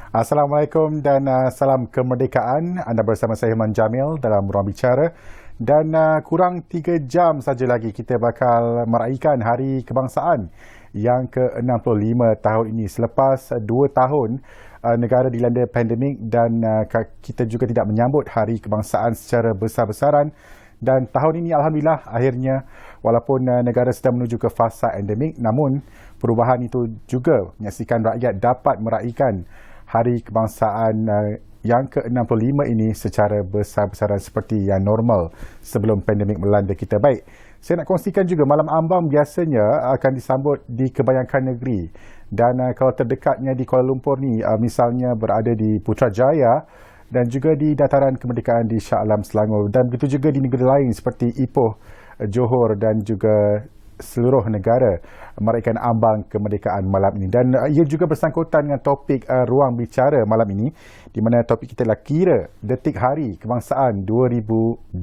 Assalamualaikum dan salam kemerdekaan. Anda bersama saya Hilman Jamil dalam Ruang Bicara. Dan kurang 3 jam saja lagi kita bakal meraihkan Hari Kebangsaan yang ke-65 tahun ini. Selepas 2 tahun negara dilanda pandemik dan kita juga tidak menyambut Hari Kebangsaan secara besar-besaran. Dan tahun ini Alhamdulillah akhirnya walaupun negara sedang menuju ke fasa endemik, namun perubahan itu juga menyaksikan rakyat dapat meraihkan Hari Kebangsaan yang ke-65 ini secara besar-besaran seperti yang normal sebelum pandemik melanda kita. Baik, saya nak kongsikan juga malam ambang biasanya akan disambut di kebanyakan negeri. Dan kalau terdekatnya di Kuala Lumpur ni, misalnya berada di Putrajaya dan juga di Dataran Kemerdekaan di Shah Alam, Selangor. Dan begitu juga di negeri lain seperti Ipoh, Johor dan juga seluruh negara meraihkan ambang kemerdekaan malam ini. Dan ia juga bersangkutan dengan topik Ruang Bicara malam ini, di mana topik kita adalah kira detik Hari Kebangsaan 2022.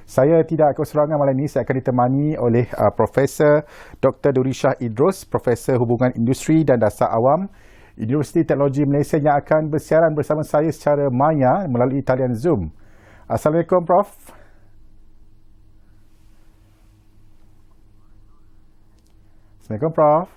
Saya tidak keserangan malam ini, saya akan ditemani oleh Profesor Dr. Durishah Idrus, Profesor Hubungan Industri dan Dasar Awam Universiti Teknologi Malaysia, yang akan bersiaran bersama saya secara maya melalui talian Zoom. Assalamualaikum Prof. Assalamualaikum Prof.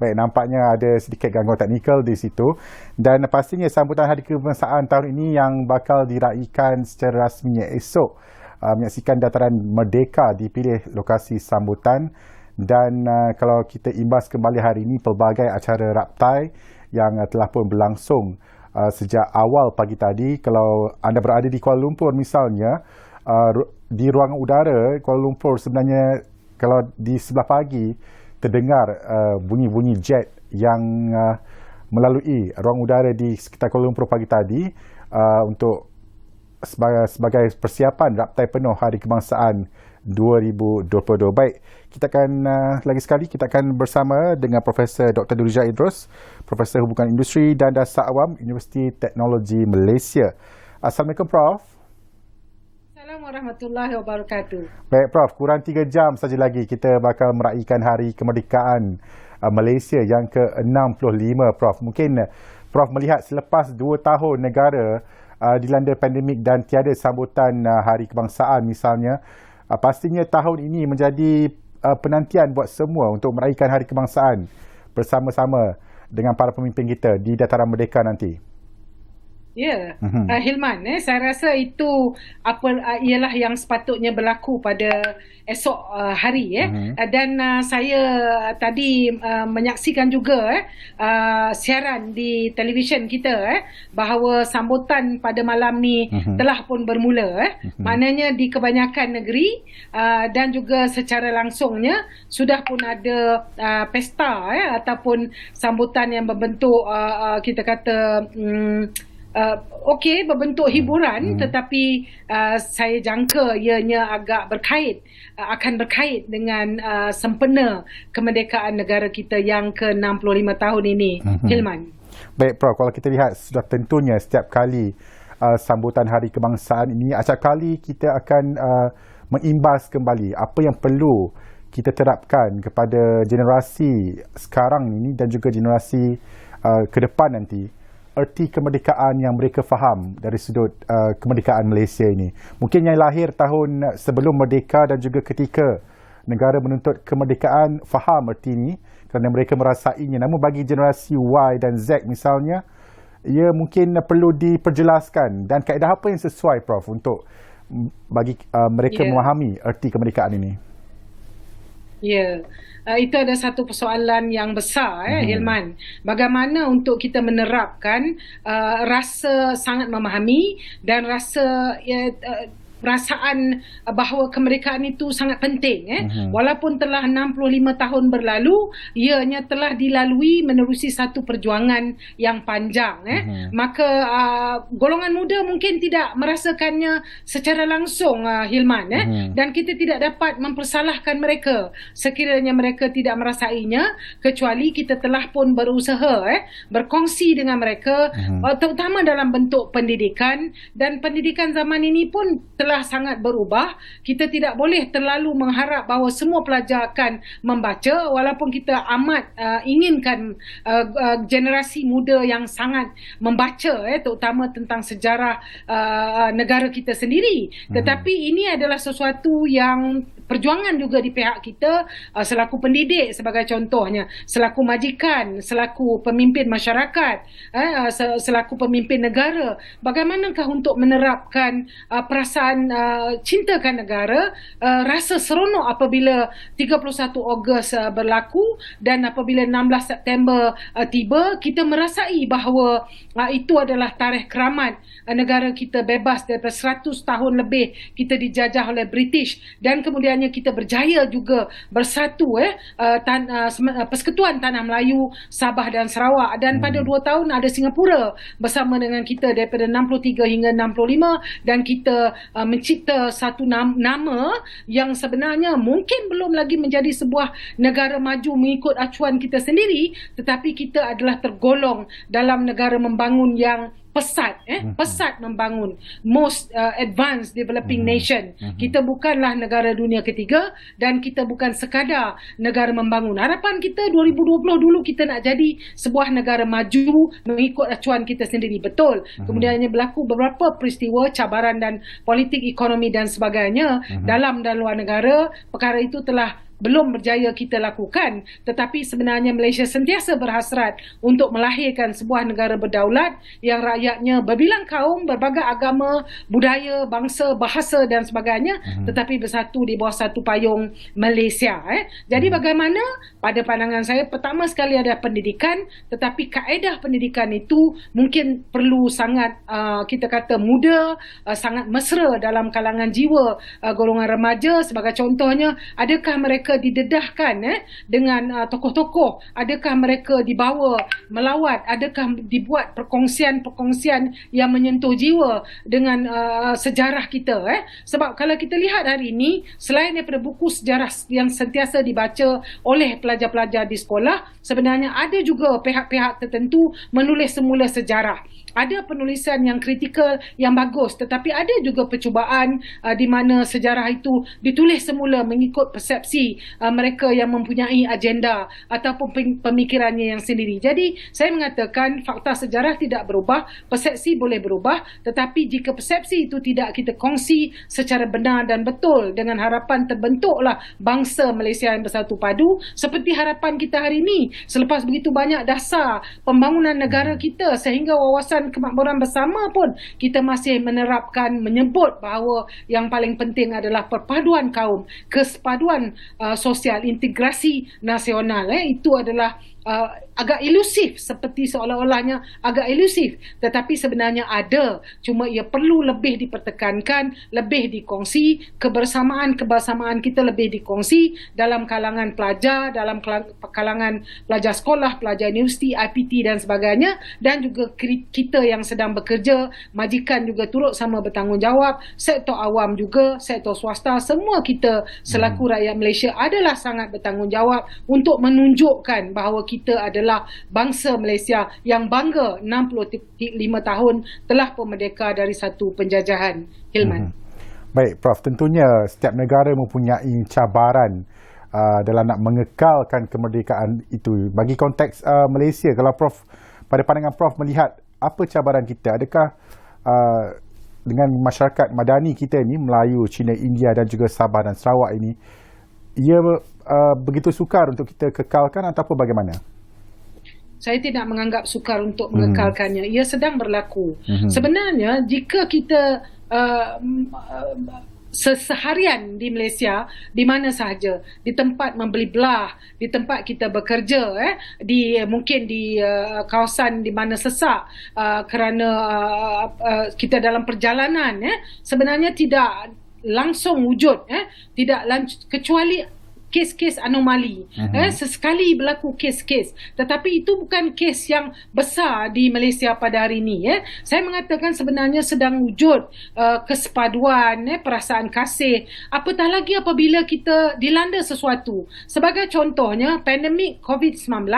Baik, nampaknya ada sedikit gangguan teknikal di situ. Dan pastinya sambutan Hari Kebangsaan tahun ini yang bakal diraikan secara rasminya esok, menyaksikan Dataran Merdeka dipilih lokasi sambutan. Dan kalau kita imbas kembali hari ini, pelbagai acara raptai yang telah pun berlangsung sejak awal pagi tadi. Kalau anda berada di Kuala Lumpur misalnya, di ruang udara Kuala Lumpur sebenarnya kalau di sebelah pagi terdengar bunyi-bunyi jet yang melalui ruang udara di sekitar Kuala Lumpur pagi tadi untuk sebagai persiapan raptai penuh Hari Kebangsaan 2022. Baik, kita akan lagi sekali kita akan bersama dengan Profesor Dr. Durishah Idrus, Profesor Hubungan Industri dan Dasar Awam Universiti Teknologi Malaysia. Assalamualaikum Prof. Assalamualaikum warahmatullahi wabarakatuh. Baik Prof, kurang 3 jam saja lagi kita bakal meraihkan Hari Kemerdekaan Malaysia yang ke-65 Prof. Mungkin Prof melihat selepas 2 tahun negara dilanda pandemik dan tiada sambutan Hari Kebangsaan misalnya, pastinya tahun ini menjadi penantian buat semua untuk meraihkan Hari Kebangsaan bersama-sama dengan para pemimpin kita di Dataran Merdeka nanti. Ya, Hilman, saya rasa itu ialah yang sepatutnya berlaku pada esok hari. Dan saya tadi menyaksikan juga siaran di televisyen kita bahawa sambutan pada malam ni telah pun bermula. Maknanya di kebanyakan negeri dan juga secara langsungnya sudah pun ada pesta ataupun sambutan yang berbentuk kita kata berbentuk hiburan, tetapi saya jangka ianya agak akan berkait dengan sempena kemerdekaan negara kita yang ke-65 tahun ini. Hilman. Baik Prof, kalau kita lihat sudah tentunya setiap kali sambutan Hari Kebangsaan ini, acap kali kita akan mengimbas kembali apa yang perlu kita terapkan kepada generasi sekarang ini dan juga generasi ke depan nanti, erti kemerdekaan yang mereka faham dari sudut kemerdekaan Malaysia ini. Mungkin yang lahir tahun sebelum merdeka dan juga ketika negara menuntut kemerdekaan faham erti ini kerana mereka merasainya. Namun bagi generasi Y dan Z misalnya, ia mungkin perlu diperjelaskan. Dan kaedah apa yang sesuai Prof untuk bagi mereka memahami erti kemerdekaan ini? Ya, itu ada satu persoalan yang besar, Hilman. Bagaimana untuk kita menerapkan rasa sangat memahami dan rasa perasaan bahawa kemerdekaan itu sangat penting. Walaupun telah 65 tahun berlalu, ianya telah dilalui menerusi satu perjuangan yang panjang. Maka golongan muda mungkin tidak merasakannya secara langsung, Hilman. Dan kita tidak dapat mempersalahkan mereka sekiranya mereka tidak merasainya, kecuali kita telah pun berusaha berkongsi dengan mereka, terutama dalam bentuk pendidikan. Dan pendidikan zaman ini pun telah telah sangat berubah. Kita tidak boleh terlalu mengharap bahawa semua pelajar akan membaca, walaupun kita amat inginkan generasi muda yang sangat membaca, terutama tentang sejarah negara kita sendiri. Tetapi ini adalah sesuatu yang perjuangan juga di pihak kita selaku pendidik sebagai contohnya, selaku majikan, selaku pemimpin masyarakat, selaku pemimpin negara. Bagaimanakah untuk menerapkan perasaan cintakan negara, rasa seronok apabila 31 Ogos berlaku dan apabila 16 September tiba, kita merasai bahawa itu adalah tarikh keramat negara kita bebas daripada 100 tahun lebih kita dijajah oleh British, dan kemudiannya kita berjaya juga bersatu Persekutuan Tanah Melayu Sabah dan Sarawak, dan pada 2 tahun ada Singapura bersama dengan kita daripada 63 hingga 65, dan kita mencipta satu nama yang sebenarnya mungkin belum lagi menjadi sebuah negara maju mengikut acuan kita sendiri, tetapi kita adalah tergolong dalam negara membangun yang pesat membangun, most advanced developing nation. Kita bukanlah negara dunia ketiga dan kita bukan sekadar negara membangun. Harapan kita 2020 dulu kita nak jadi sebuah negara maju mengikut acuan kita sendiri, betul. Kemudiannya berlaku beberapa peristiwa, cabaran dan politik, ekonomi dan sebagainya dalam dan luar negara. Perkara itu telah belum berjaya kita lakukan, tetapi sebenarnya Malaysia sentiasa berhasrat untuk melahirkan sebuah negara berdaulat yang rakyatnya berbilang kaum, berbagai agama, budaya, bangsa, bahasa dan sebagainya, tetapi bersatu di bawah satu payung Malaysia. Jadi bagaimana? Pada pandangan saya, pertama sekali ada pendidikan, tetapi kaedah pendidikan itu mungkin perlu sangat kita kata muda, sangat mesra dalam kalangan jiwa golongan remaja. Sebagai contohnya, adakah mereka didedahkan dengan tokoh-tokoh, adakah mereka dibawa melawat, adakah dibuat perkongsian-perkongsian yang menyentuh jiwa dengan sejarah kita. Sebab kalau kita lihat hari ini, selain daripada buku sejarah yang sentiasa dibaca oleh pelajar-pelajar di sekolah, sebenarnya ada juga pihak-pihak tertentu menulis semula sejarah. Ada penulisan yang kritikal, yang bagus, tetapi ada juga percubaan di mana sejarah itu ditulis semula mengikut persepsi mereka yang mempunyai agenda ataupun pemikirannya yang sendiri. Jadi saya mengatakan fakta sejarah tidak berubah, persepsi boleh berubah, tetapi jika persepsi itu tidak kita kongsi secara benar dan betul dengan harapan terbentuklah bangsa Malaysia yang bersatu padu, seperti harapan kita hari ini, selepas begitu banyak dasar pembangunan negara kita sehingga wawasan kemakmuran bersama pun kita masih menerapkan, menyebut bahawa yang paling penting adalah perpaduan kaum, kesepaduan sosial, integrasi nasional. Itu adalah agak ilusif, seperti seolah-olahnya agak ilusif, tetapi sebenarnya ada, cuma ia perlu lebih dipertekankan, lebih dikongsi, kebersamaan kita lebih dikongsi dalam kalangan pelajar, dalam kalangan pelajar sekolah, pelajar universiti, IPT dan sebagainya, dan juga kita yang sedang bekerja, majikan juga turut sama bertanggungjawab, sektor awam juga, sektor swasta, semua kita selaku rakyat Malaysia adalah sangat bertanggungjawab untuk menunjukkan bahawa kita adalah bangsa Malaysia yang bangga 65 tahun telah pun merdeka dari satu penjajahan. Hilman. Baik, Prof. Tentunya setiap negara mempunyai cabaran dalam nak mengekalkan kemerdekaan itu. Bagi konteks Malaysia, kalau Prof, pada pandangan Prof melihat apa cabaran kita, adakah dengan masyarakat madani kita ini, Melayu, Cina, India dan juga Sabah dan Sarawak ini, ia begitu sukar untuk kita kekalkan ataupun bagaimana? Saya tidak menganggap sukar untuk mengekalkannya. Ia sedang berlaku. Sebenarnya jika kita seharian di Malaysia, di mana sahaja, di tempat membeli belah, di tempat kita bekerja, mungkin di kawasan di mana sesak kerana kita dalam perjalanan, sebenarnya tidak langsung wujud, kecuali kes-kes anomali. Sesekali berlaku kes-kes, tetapi itu bukan kes yang besar di Malaysia pada hari ini. Saya mengatakan sebenarnya sedang wujud kesepaduan, perasaan kasih, apatah lagi apabila kita dilanda sesuatu. Sebagai contohnya, pandemik COVID-19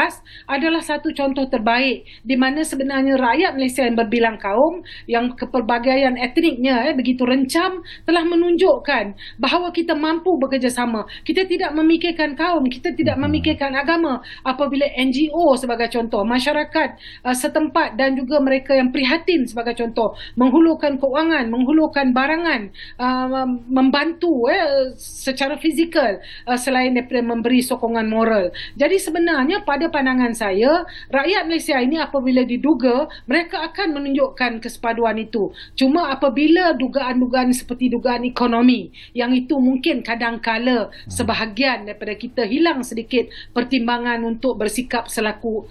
adalah satu contoh terbaik di mana sebenarnya rakyat Malaysia yang berbilang kaum, yang kepelbagaian etniknya begitu rencam, telah menunjukkan bahawa kita mampu bekerjasama. Kita tidak memikirkan kaum, kita tidak memikirkan agama. Apabila NGO sebagai contoh, masyarakat setempat dan juga mereka yang prihatin sebagai contoh, menghulurkan kewangan, menghulurkan barangan, membantu secara fizikal selain daripada memberi sokongan moral. Jadi sebenarnya pada pandangan saya, rakyat Malaysia ini apabila diduga, mereka akan menunjukkan kesepaduan itu. Cuma apabila dugaan-dugaan seperti dugaan ekonomi, yang itu mungkin kadang-kala sebahagian daripada kita hilang sedikit pertimbangan untuk bersikap selaku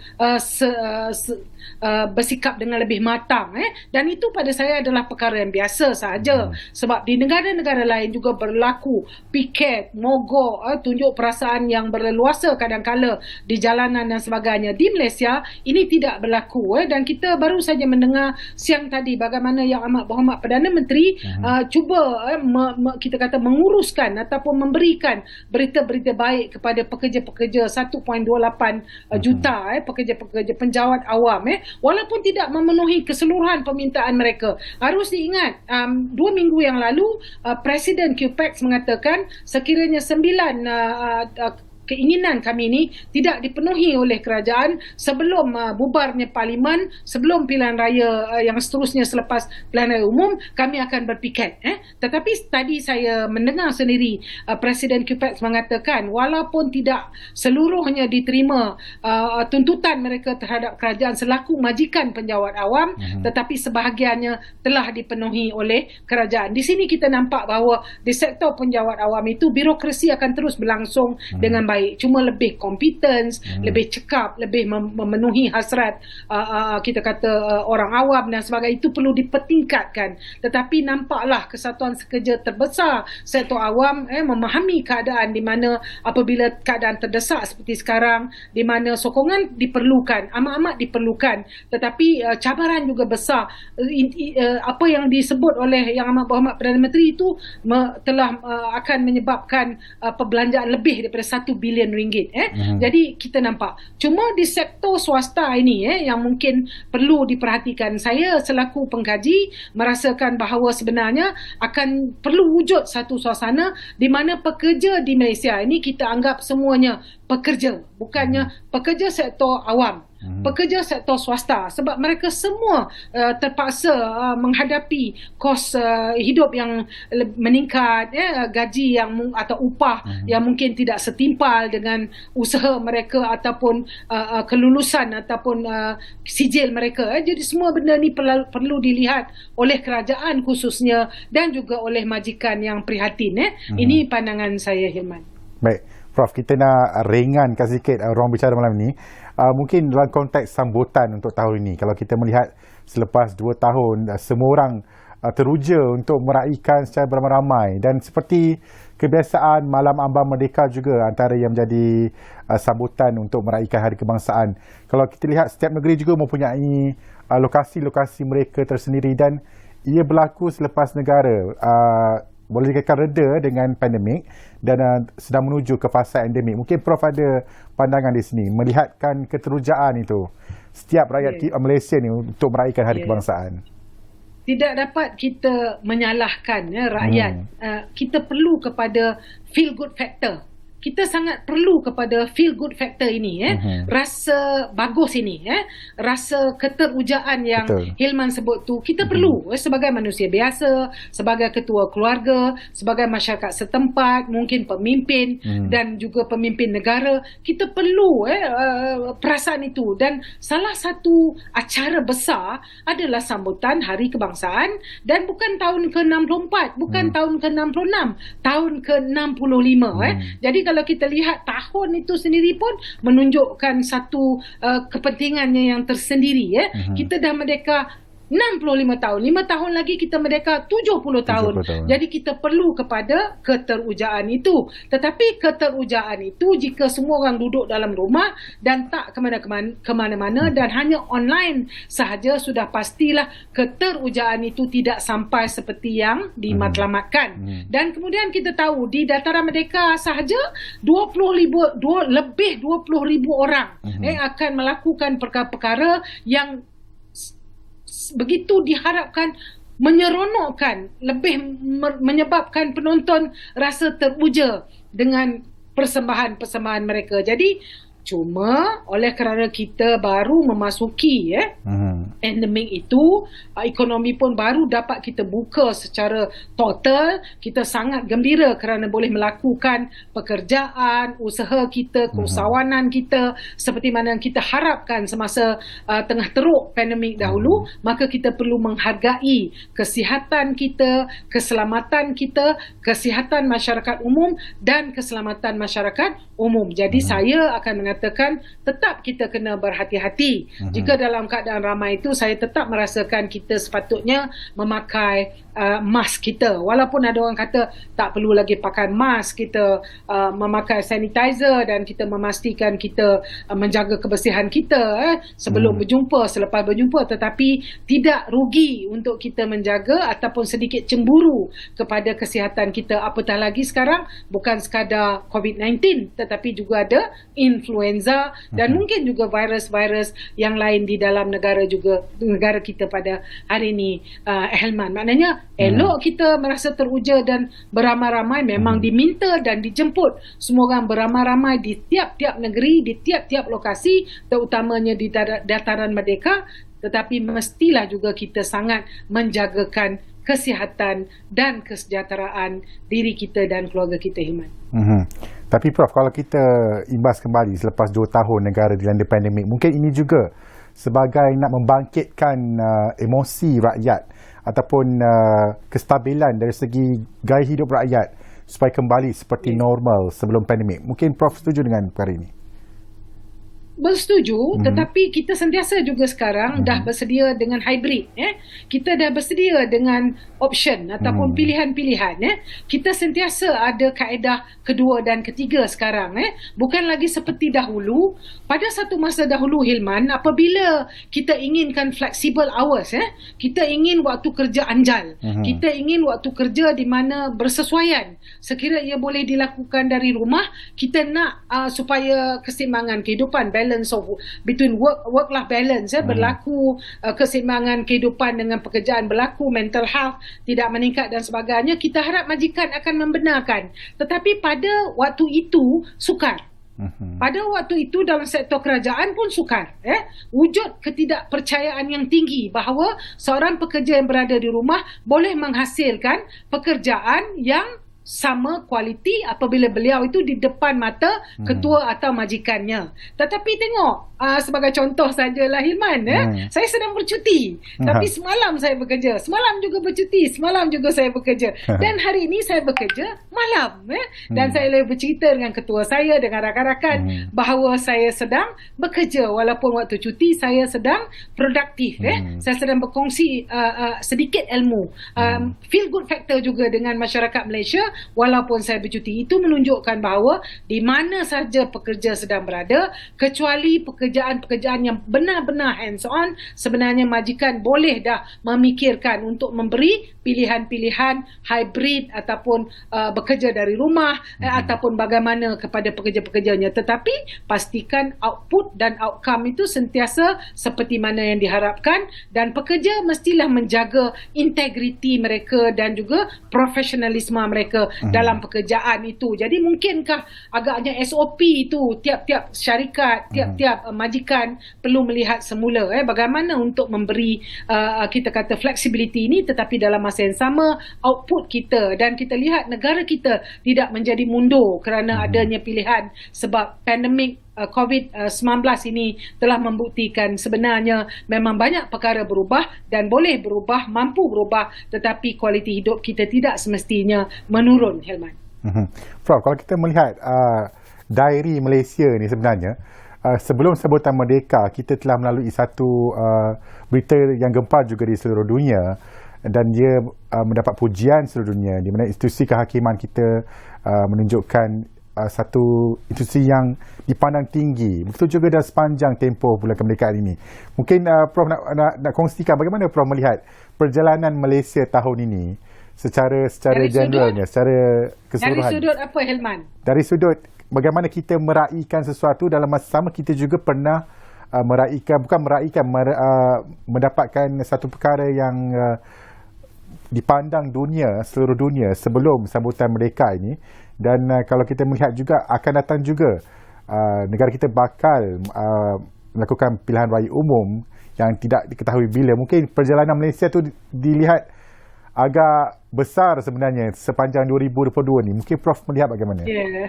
bersikap dengan lebih matang, dan itu pada saya adalah perkara yang biasa sahaja. Sebab di negara-negara lain juga berlaku piket, mogok, tunjuk perasaan yang berleluasa kadang-kala di jalanan dan sebagainya. Di Malaysia ini tidak berlaku, dan kita baru saja mendengar siang tadi bagaimana Yang Amat Berhormat Perdana Menteri cuba kita kata menguruskan ataupun memberikan berita-berita baik kepada pekerja-pekerja 1.28 juta pekerja-pekerja penjawat awam, walaupun tidak memenuhi keseluruhan permintaan mereka. Harus diingat, 2 minggu yang lalu Presiden QPEX mengatakan sekiranya 9 keinginan kami ini tidak dipenuhi oleh kerajaan sebelum bubarnya parlimen, sebelum pilihan raya yang seterusnya selepas pilihan raya umum, kami akan berpiket. Tetapi tadi saya mendengar sendiri Presiden QPEX mengatakan walaupun tidak seluruhnya diterima tuntutan mereka terhadap kerajaan selaku majikan penjawat awam, tetapi sebahagiannya telah dipenuhi oleh kerajaan. Di sini kita nampak bahawa di sektor penjawat awam itu birokrasi akan terus berlangsung dengan baik. Cuma lebih kompetens, lebih cekap, lebih memenuhi hasrat kita kata orang awam dan sebagainya, itu perlu dipertingkatkan. Tetapi nampaklah kesatuan sekerja terbesar sektor awam memahami keadaan di mana apabila keadaan terdesak seperti sekarang, di mana sokongan diperlukan, amat-amat diperlukan, tetapi cabaran juga besar. Apa yang disebut oleh Yang Amat Berhormat Perdana Menteri itu telah akan menyebabkan perbelanjaan lebih daripada 1 bilion ringgit. Jadi kita nampak. Cuma di sektor swasta ini yang mungkin perlu diperhatikan. Saya selaku pengkaji merasakan bahawa sebenarnya akan perlu wujud satu suasana di mana pekerja di Malaysia ini kita anggap semuanya pekerja, bukannya pekerja sektor awam, pekerja sektor swasta, sebab mereka semua terpaksa menghadapi kos hidup yang meningkat, gaji yang atau upah yang mungkin tidak setimpal dengan usaha mereka ataupun kelulusan ataupun sijil mereka. Jadi semua benda ni perlu dilihat oleh kerajaan khususnya dan juga oleh majikan yang prihatin. Ini pandangan saya, Hilman. Baik, Prof, kita nak ringankan sikit ruang bicara malam ni. Mungkin dalam konteks sambutan untuk tahun ini, kalau kita melihat selepas 2 tahun semua orang teruja untuk meraihkan secara beramai-ramai, dan seperti kebiasaan Malam Ambang Merdeka juga antara yang menjadi sambutan untuk meraihkan Hari Kebangsaan. Kalau kita lihat setiap negeri juga mempunyai lokasi-lokasi mereka tersendiri, dan ia berlaku selepas negara boleh dikatakan reda dengan pandemik dan sedang menuju ke fasa endemik. Mungkin Prof ada pandangan di sini melihatkan keterujaan itu setiap rakyat Malaysia ni untuk meraihkan Hari Kebangsaan. Tidak dapat kita menyalahkan rakyat. Kita perlu kepada feel good factor. Kita sangat perlu kepada feel good factor ini, rasa bagus ini, rasa keterujaan yang Hilman sebut tu, kita perlu sebagai manusia biasa, sebagai ketua keluarga, sebagai masyarakat setempat, mungkin pemimpin dan juga pemimpin negara, kita perlu perasaan itu. Dan salah satu acara besar adalah sambutan Hari Kebangsaan, dan bukan tahun ke-64, bukan tahun ke-66, tahun ke-65. Jadi kalau kita lihat tahun itu sendiri pun menunjukkan satu kepentingannya yang tersendiri. Kita dah merdeka 65 tahun. 5 tahun lagi kita merdeka 70 tahun. 70 tahun. Jadi kita perlu kepada keterujaan itu. Tetapi keterujaan itu jika semua orang duduk dalam rumah dan tak kemana-mana dan hanya online sahaja, sudah pastilah keterujaan itu tidak sampai seperti yang dimatlamatkan. Dan kemudian kita tahu di Dataran Merdeka sahaja lebih 20,000 orang akan melakukan perkara-perkara yang begitu diharapkan menyeronokkan, lebih menyebabkan penonton rasa teruja dengan persembahan-persembahan mereka. Jadi cuma oleh kerana kita baru memasuki pandemik itu, ekonomi pun baru dapat kita buka secara total. Kita sangat gembira kerana boleh melakukan pekerjaan, usaha kita, keusahawanan kita seperti mana yang kita harapkan semasa tengah teruk pandemik dahulu. Maka kita perlu menghargai kesihatan kita, keselamatan kita, kesihatan masyarakat umum dan keselamatan masyarakat umum. Jadi saya akan mengatakan tetap kita kena berhati-hati. Jika dalam keadaan ramai itu, saya tetap merasakan kita sepatutnya memakai mask kita. Walaupun ada orang kata tak perlu lagi pakai mask, kita memakai sanitizer dan kita memastikan kita menjaga kebersihan kita sebelum berjumpa, selepas berjumpa. Tetapi tidak rugi untuk kita menjaga ataupun sedikit cemburu kepada kesihatan kita. Apatah lagi sekarang bukan sekadar COVID-19 tetapi juga ada influenza dan mungkin juga virus-virus yang lain di dalam negara kita pada hari ini, Helman. Maknanya elok kita merasa teruja dan beramai-ramai, memang diminta dan dijemput semua orang beramai-ramai di tiap-tiap negeri, di tiap-tiap lokasi, terutamanya di Dataran Merdeka. Tetapi mestilah juga kita sangat menjagakan kesihatan dan kesejahteraan diri kita dan keluarga kita, Hilman. Tapi Prof, kalau kita imbas kembali selepas 2 tahun negara dilanda pandemik, mungkin ini juga sebagai nak membangkitkan emosi rakyat ataupun kestabilan dari segi gaya hidup rakyat supaya kembali seperti normal sebelum pandemik. Mungkin Prof setuju dengan perkara ini? Bersetuju, tetapi kita sentiasa juga sekarang dah bersedia dengan hybrid. Kita dah bersedia dengan option ataupun pilihan-pilihan. Kita sentiasa ada kaedah kedua dan ketiga sekarang. Bukan lagi seperti dahulu. Pada satu masa dahulu, Hilman, apabila kita inginkan flexible hours, kita ingin waktu kerja anjal. Kita ingin waktu kerja di mana bersesuaian. Sekiranya ia boleh dilakukan dari rumah, kita nak supaya keseimbangan kehidupan, balance of between work-life balance berlaku, keseimbangan kehidupan dengan pekerjaan berlaku, mental health tidak meningkat dan sebagainya. Kita harap majikan akan membenarkan. Tetapi pada waktu itu sukar. Pada waktu itu dalam sektor kerajaan pun sukar. Wujud ketidakpercayaan yang tinggi bahawa seorang pekerja yang berada di rumah boleh menghasilkan pekerjaan yang sama kualiti apabila beliau itu di depan mata ketua atau majikannya. Tetapi tengok, sebagai contoh sajalah, Hilman, saya sedang bercuti, tapi semalam saya bekerja, semalam juga bercuti, semalam juga saya bekerja, dan hari ini saya bekerja malam, dan saya boleh bercerita dengan ketua saya, dengan rakan-rakan bahawa saya sedang bekerja walaupun waktu cuti saya sedang produktif. Saya sedang berkongsi sedikit ilmu, feel good factor juga dengan masyarakat Malaysia walaupun saya bercuti. Itu menunjukkan bahawa di mana sahaja pekerja sedang berada, kecuali pekerjaan-pekerjaan yang benar-benar hands-on, sebenarnya majikan boleh dah memikirkan untuk memberi pilihan-pilihan hybrid ataupun bekerja dari rumah ataupun bagaimana kepada pekerja-pekerjanya. Tetapi pastikan output dan outcome itu sentiasa seperti mana yang diharapkan, dan pekerja mestilah menjaga integriti mereka dan juga profesionalisme mereka dalam pekerjaan itu. Jadi mungkinkah agaknya SOP itu tiap-tiap syarikat, tiap-tiap majikan perlu melihat semula bagaimana untuk memberi kita kata flexibility ini, tetapi dalam masa yang sama output kita, dan kita lihat negara kita tidak menjadi mundur kerana adanya pilihan, sebab pandemik COVID-19 ini telah membuktikan sebenarnya memang banyak perkara berubah dan boleh berubah, mampu berubah, tetapi kualiti hidup kita tidak semestinya menurun, Helman. Prof, kalau kita melihat diary Malaysia ni sebenarnya sebelum sambutan merdeka, kita telah melalui satu berita yang gempar juga di seluruh dunia, dan dia mendapat pujian seluruh dunia, di mana institusi kehakiman kita menunjukkan satu institusi yang dipandang tinggi. Begitu juga dalam sepanjang tempoh bulan kemerdekaan ini. Mungkin Prof nak kongsikan bagaimana Prof melihat perjalanan Malaysia tahun ini secara generalnya, secara keseluruhan. Dari sudut apa, Hilman? Dari sudut bagaimana kita meraihkan sesuatu, dalam masa sama kita juga pernah mendapatkan satu perkara yang dipandang seluruh dunia sebelum sambutan merdeka ini. Dan kalau kita melihat juga akan datang juga negara kita bakal melakukan pilihan raya umum yang tidak diketahui bila. Mungkin perjalanan Malaysia tu dilihat agak besar sebenarnya sepanjang 2022 ni. Mungkin Prof melihat bagaimana? Ya.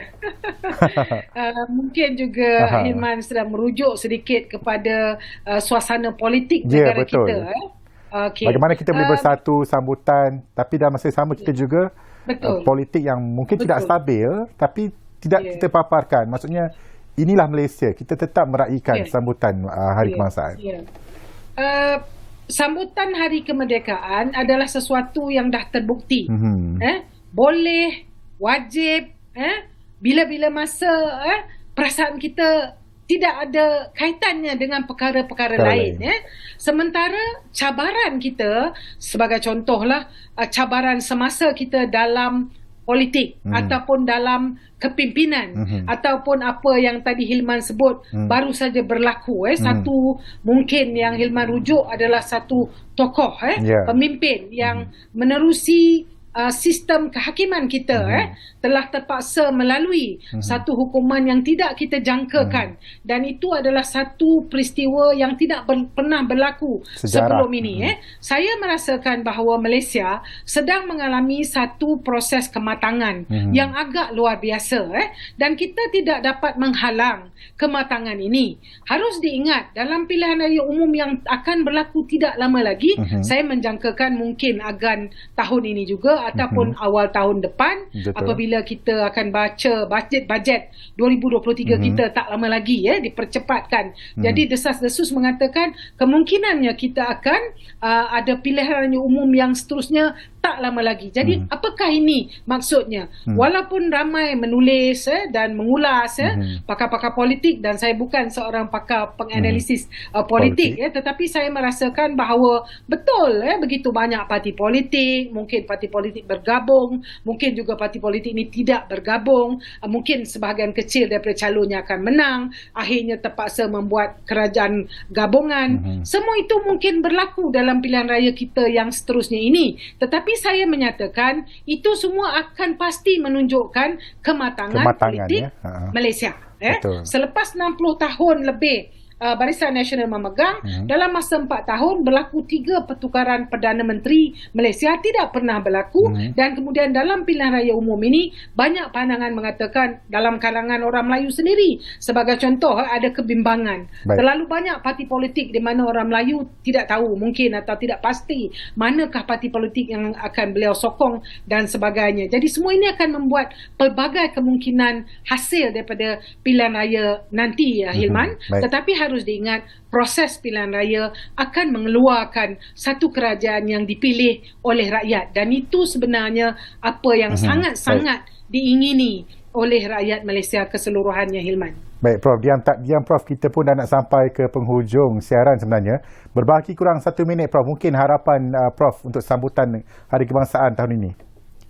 Mungkin juga Hilman sedang merujuk sedikit kepada suasana politik negara kita. Okay. Bagaimana kita boleh bersatu sambutan, tapi dalam masa yang sama kita juga politik yang mungkin tidak stabil, tapi tidak kita paparkan. Maksudnya inilah Malaysia, kita tetap meraihkan sambutan Hari Kebangsaan. Sambutan Hari Kemerdekaan adalah sesuatu yang dah terbukti. Boleh, wajib, bila-bila masa perasaan kita tidak ada kaitannya dengan perkara-perkara lain. Sementara cabaran kita, sebagai contohlah, cabaran semasa kita dalam politik ataupun dalam kepimpinan ataupun apa yang tadi Hilman sebut baru saja berlaku. Satu mungkin yang Hilman rujuk adalah satu tokoh pemimpin yang menerusi sistem kehakiman kita telah terpaksa melalui satu hukuman yang tidak kita jangkakan, dan itu adalah satu peristiwa yang tidak pernah berlaku sebelum ini. Saya merasakan bahawa Malaysia sedang mengalami satu proses kematangan yang agak luar biasa, dan kita tidak dapat menghalang kematangan ini. Harus diingat, dalam pilihan raya umum yang akan berlaku tidak lama lagi, saya menjangkakan mungkin agan tahun ini juga ataupun awal tahun depan. Apabila kita akan baca bajet 2023 kita tak lama lagi dipercepatkan. Jadi desas-desus mengatakan kemungkinannya kita akan ada pilihan raya umum yang seterusnya tak lama lagi. Jadi apakah ini maksudnya? Walaupun ramai menulis dan mengulas pakar-pakar politik, dan saya bukan seorang pakar penganalisis politik, tetapi saya merasakan bahawa betul begitu banyak parti politik, mungkin parti politik bergabung, mungkin juga parti politik ini tidak bergabung, mungkin sebahagian kecil daripada calonnya akan menang, akhirnya terpaksa membuat kerajaan gabungan. Semua itu mungkin berlaku dalam pilihan raya kita yang seterusnya ini. Tetapi saya menyatakan itu semua akan pasti menunjukkan kematangan politik Malaysia. Selepas 60 tahun lebih Barisan Nasional memegang, dalam masa 4 tahun berlaku 3 pertukaran Perdana Menteri Malaysia, tidak pernah berlaku. Dan kemudian dalam pilihan raya umum ini banyak pandangan mengatakan, dalam kalangan orang Melayu sendiri sebagai contoh, ada kebimbangan. Terlalu banyak parti politik di mana orang Melayu tidak tahu mungkin atau tidak pasti manakah parti politik yang akan beliau sokong dan sebagainya. Jadi semua ini akan membuat pelbagai kemungkinan hasil daripada pilihan raya nanti, Hilman. Tetapi harus diingat, proses pilihan raya akan mengeluarkan satu kerajaan yang dipilih oleh rakyat, dan itu sebenarnya apa yang sangat-sangat diingini oleh rakyat Malaysia keseluruhannya, Hilman. Baik Prof, diam Prof, kita pun dah nak sampai ke penghujung siaran sebenarnya. Berbaki kurang 1 minit Prof, mungkin harapan Prof untuk sambutan Hari Kebangsaan tahun ini.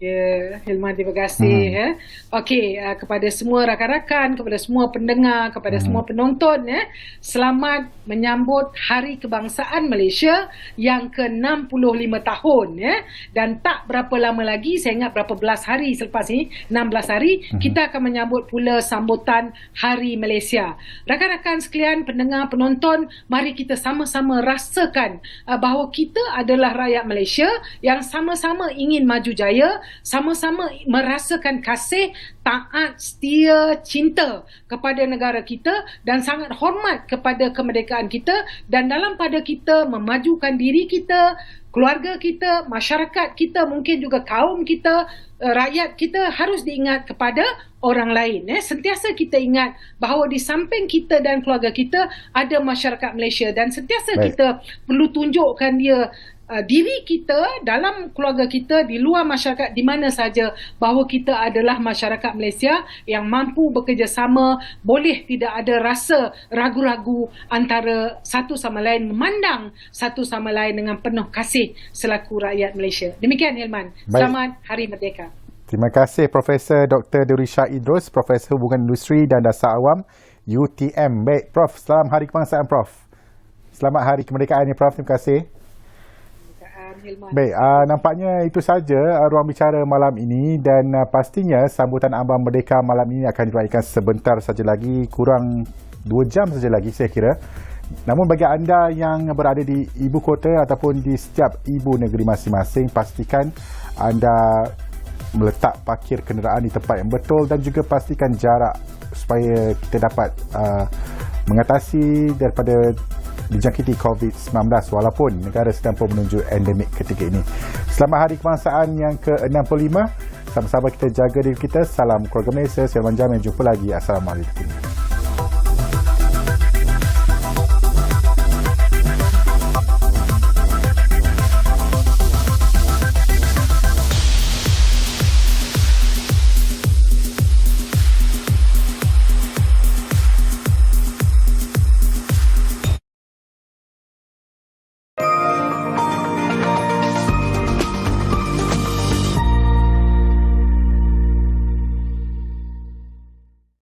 Ya, Hilman, terima kasih. Okey, kepada semua rakan-rakan, kepada semua pendengar, kepada semua penonton, selamat menyambut Hari Kebangsaan Malaysia yang ke-65 tahun. Dan tak berapa lama lagi, saya ingat berapa belas hari selepas ini, 16 hari, kita akan menyambut pula sambutan Hari Malaysia. Rakan-rakan sekalian, pendengar, penonton, mari kita sama-sama rasakan bahawa kita adalah rakyat Malaysia yang sama-sama ingin maju jaya, sama-sama merasakan kasih, taat, setia, cinta kepada negara kita dan sangat hormat kepada kemerdekaan kita, dan dalam pada kita memajukan diri kita, keluarga kita, masyarakat kita, mungkin juga kaum kita, rakyat kita harus diingat kepada orang lain. Sentiasa kita ingat bahawa di samping kita dan keluarga kita ada masyarakat Malaysia, dan sentiasa kita perlu tunjukkan dia diri kita dalam keluarga kita, di luar masyarakat, di mana saja, bahawa kita adalah masyarakat Malaysia yang mampu bekerjasama, boleh tidak ada rasa ragu-ragu antara satu sama lain, memandang satu sama lain dengan penuh kasih selaku rakyat Malaysia. Demikian Hilman. Selamat Hari Merdeka. Terima kasih Profesor Dr. Durisha Idrus, Profesor Hubungan Industri dan Dasar Awam UTM. Baik Prof, selamat Hari Kebangsaan Prof. Selamat Hari Kemerdekaan ya Prof, terima kasih. Baik, nampaknya itu saja ruang bicara malam ini, dan pastinya sambutan Ambang Merdeka malam ini akan diraihkan sebentar saja lagi, kurang 2 jam saja lagi saya kira. Namun bagi anda yang berada di ibu kota ataupun di setiap ibu negeri masing-masing, pastikan anda meletak parkir kenderaan di tempat yang betul dan juga pastikan jarak supaya kita dapat mengatasi daripada dijangkiti COVID-19 walaupun negara sedang pun menuju endemik ketiga ini. Selamat Hari Kebangsaan yang ke-65. Sama-sama kita jaga diri kita. Salam keluarga Malaysia. Saya Wan Jamil. Jumpa lagi. Assalamualaikum.